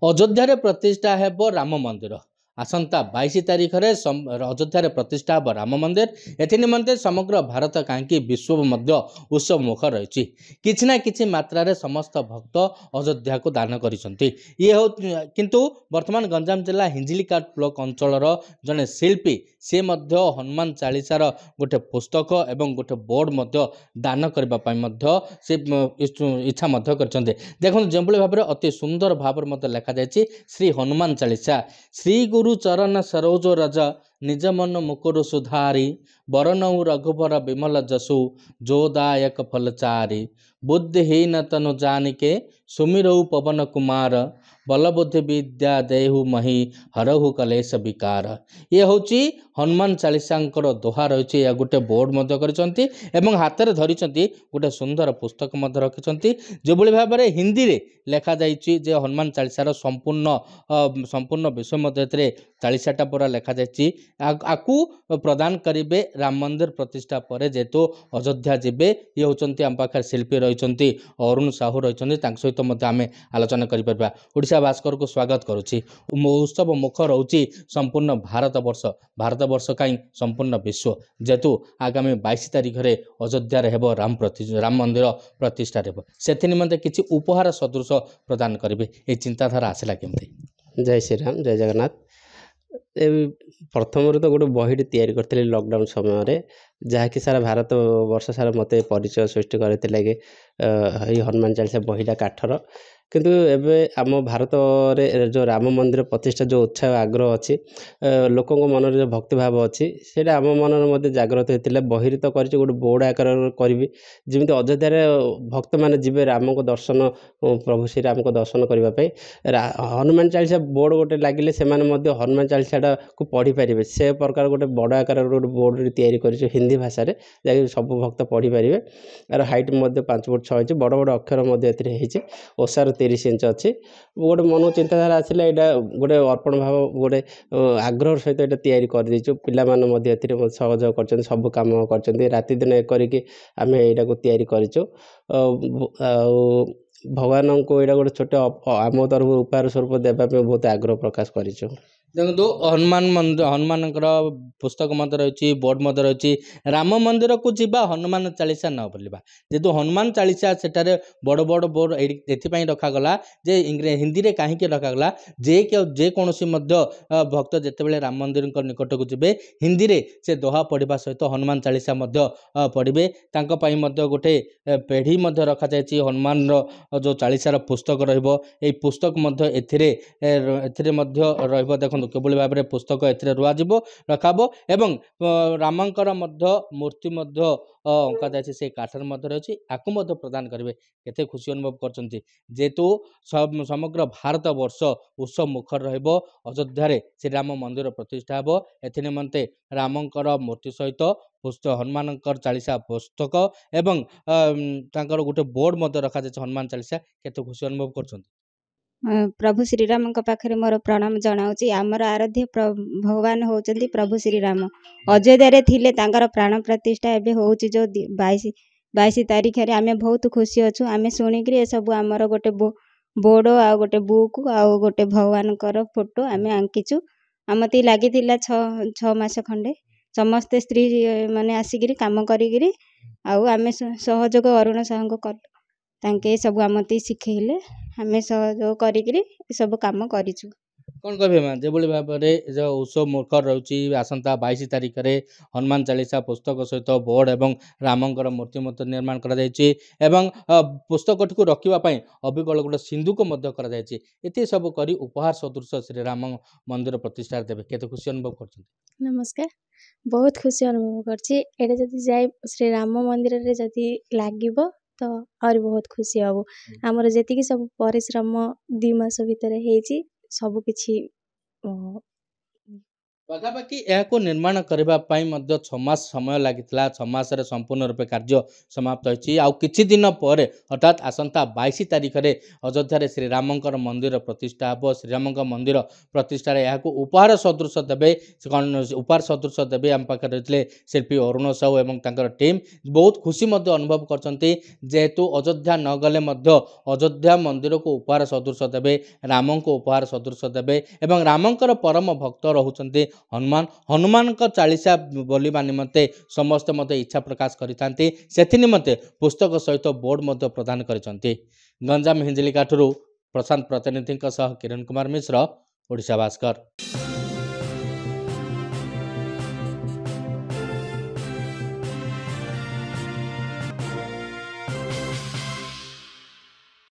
अयोध्या प्रतिष्ठा हेब राम मंदिर आसंता 22 तारीख में अयोध्या प्रतिष्ठा हेब राम मंदिर एथि निमंते समग्र भारत कहीं विश्व मध्य उत्सव मुखर रही किछि ना किछि मात्रा रे समस्त भक्त अयोध्या को दान करिसंती ये हो किंतु वर्तमान गंजाम जिला हिंजिलिकाट ब्लॉक अंचल जड़े शिल्पी से मध्य हनुमान चालीसार गोटे पुस्तक एवं गोटे बोर्ड मध्य दान करने से इच्छा देखो जो भाव में अति सुंदर भाव में लिखा जाए श्री हनुमान चालीसा श्री गुरु चरण सरोज रज निज मन मुकुर सुधारी बरनऊ रघुबर विमल जसु जोदायक फलचारी बुद्धिहीन तनु जानिके सुमिरऊ पवन कुमार बलबुद्धि विद्या देहु मही हरहु कलेश विकार ये हूँ हनुमान चालीसांकर दोहा रही है गोटे बोर्ड कर हाथ में धरी गोटे सुंदर पुस्तक रखिंट जो भाव में हिंदी में लिखा जे हनुमान चालीसार संपूर्ण विषय मध्य चालीसाटा पूरा लिखा जाए आपको प्रदान करेंगे राम मंदिर प्रतिष्ठा पर जेहेतु अयोध्या जीवे ये होती आम पाखे शिल्पी रही अरुण साहू रही सहित आम आलोचना करा भास्कर को स्वागत करुच्ची उत्सव मुख रोचे संपूर्ण भारत वर्ष कहीं संपूर्ण विश्व जेतु आगामी 22 तारीख में अयोध्या राम मंदिर प्रतिष्ठा से निमंते किसी उपहार सदृश प्रदान करेंगे ये चिंताधारा आसला केमती। जय श्री राम जय जगन्नाथ। प्रथम तो गोटे बहीटे तैयारी करते लॉकडाउन समय जहाँकि सारा भारत वर्ष सारा मत परिचय सृष्टि करते कि हनुमान चालीसा बहीटा काठर किंतु एबे आम भारत रे जो राम मंदिर प्रतिष्ठा जो उत्साह आग्रह अच्छी लोक मन जो भक्तिभाव अच्छी से आम मन में जागृत होता बही तो कर गोटे बोर्ड आकार करी जमी अयोध्या भक्त मैंने जीवे राम को दर्शन प्रभु श्री राम को दर्शन करने हनुमान चालीसा बोर्ड गोटे लगिले से हनुमान चालीसा को पढ़ी पारे से प्रकार गोटे बड़ आकार गोटे बोर्ड या हिंदी भाषा जैसे सब भक्त पढ़ी पारे यार हाइट 5 फुट 6 इंच बड़ बड़ अक्षर ओसार 30 इंच अच्छी गोटे मन चिंताधारा आसला यहाँ गोटे अर्पण भाव गोटे आग्रह सहित यहाँ तैयारी कर पाने सहयोग कर सब कम कर राति दिन एक करके आम यहाँ को तैयारी करूँ भगवान को यहाँ गोटे छोटे आम तरफ उपहार स्वरूप देवाई बहुत आग्रह प्रकाश करूँ। देखो हनुमान पुस्तक मत रही बोर्ड मत रही राम मंदिर को जीवा हनुमान चालीसा न बोलवा जेहेतु हनुमान चालीसा सेठारे बड़ बड़ बोर्ड एथपाई रखागला जे हिंदी में कहीं रखागला जेकोसी भक्त जितेबाला राम मंदिर निकट को जीवे हिंदी में से दोहा पढ़ा सहित हनुमान चालीसा पढ़े गोटे पेढ़ी रखा जाए हनुमान जो चालीसार पुस्तक रुस्तक देखो केवल भाव में पुस्तक रुआ रखाब एवं रामंकर मूर्ति अंका जाए से काठर रही आपको प्रदान करेंगे केते खुशी अनुभव कर जेहेतु समग्र भारत वर्ष उत्सव मुखर अयोध्या श्री राम मंदिर प्रतिष्ठा हे एमते रामंकर मूर्ति सहित हनुमान चालीसा पुस्तक एवं गोटे बोर्ड रखा जाए हनुमान चालीसा केते खुशी अनुभव कर प्रभु श्रीराम पाखे मोर प्रणाम जनाऊँगी आमर आराध्य भगवान होचंदी प्रभु श्रीराम अयोध्या थिले तांकर प्राण प्रतिष्ठा एवं हो जो 22 तारीख में आम बहुत खुशी अच्छु आम शुणिक सब आमर गोटे बोर्ड आ गोटे बुक आ गोटे भगवान फोटो आम आंकीचु आमती लगी 6 मास खंडे समस्ते स्त्री मैंने आसिक कम करी आम सहयोग अरुण साहू कलु सब आमती शिखेले आम सहयोग करी सब कम करूँ कौन कहे माँ जो भाव में जो उत्सव मुखर रही आसंता 22 तारीख में हनुमान चालीसा पुस्तक सहित बोर्ड एवं रामंकर मूर्ति निर्माण कर पुस्तक टी रखापी अविकल गोटे सिंधुक ये सब कर उपहार सदृश श्री राम मंदिर प्रतिष्ठा देवे केते खुशी अनुभव कर। नमस्कार बहुत खुशी अनुभव कर श्री राम मंदिर रे जदि लागिब तो और बहुत खुशी हम आमर जी सब परिश्रम 2 मास भितर सबकि ପାଖାପାଖି ଏହାକୁ ନିର୍ମାଣ କରିବା ପାଇଁ ମଧ୍ୟ 6 ମାସ ସମୟ ଲାଗିଥିଲା। 6 ମାସରେ ସମ୍ପୂର୍ଣ୍ଣ ରୂପେ କାର୍ଯ୍ୟ ସମାପ୍ତ ହୋଇଛି। ଆଉ କିଛି ଦିନ ପରେ ଅର୍ଥାତ୍ ଆସନ୍ତା 22 ତାରିଖରେ ଅଯୋଧ୍ୟାରେ ଶ୍ରୀରାମଙ୍କର ମନ୍ଦିର ପ୍ରତିଷ୍ଠା ହେବ। ଶ୍ରୀରାମଙ୍କ ମନ୍ଦିର ପ୍ରତିଷ୍ଠାରେ ଏହାକୁ ଉପହାର ସଦୃଶ ଦେବେ। ଉପହାର ସଦୃଶ ଦେବେ। ଆମ ପାଖରେ ରହିଥିଲେ ଶିଳ୍ପୀ ଅରୁଣ ସାହୁ ଏବଂ ତାଙ୍କର ଟିମ୍। ବହୁତ ଖୁସି ମଧ୍ୟ ଅନୁଭବ କରିଛନ୍ତି, ଯେହେତୁ ଅଯୋଧ୍ୟା ନ ଗଲେ ମଧ୍ୟ ଅଯୋଧ୍ୟା ମନ୍ଦିରକୁ ଉପହାର ସଦୃଶ ଦେବେ, ରାମଙ୍କୁ ଉପହାର ସଦୃଶ ଦେବେ। ଏବଂ ରାମଙ୍କର ପରମ ଭକ୍ତ ରହୁଛନ୍ତି ହନୁମାନଙ୍କ ଚାଳିଶା ବୋଲିବା ନିମନ୍ତେ ସମସ୍ତେ ମଧ୍ୟ ଇଚ୍ଛା ପ୍ରକାଶ କରିଥାନ୍ତି। ସେଥି ନିମନ୍ତେ ପୁସ୍ତକ ସହିତ ବୋର୍ଡ଼ ମଧ୍ୟ ପ୍ରଦାନ କରିଛନ୍ତି। ଗଞ୍ଜାମ ହିଞ୍ଜିଳିକାଠରୁ ପ୍ରଶାନ୍ତ ପ୍ରତିନିଧିଙ୍କ ସହ କିରଣ କୁମାର ମିଶ୍ର, ଓଡ଼ିଶା ଭାସ୍କର।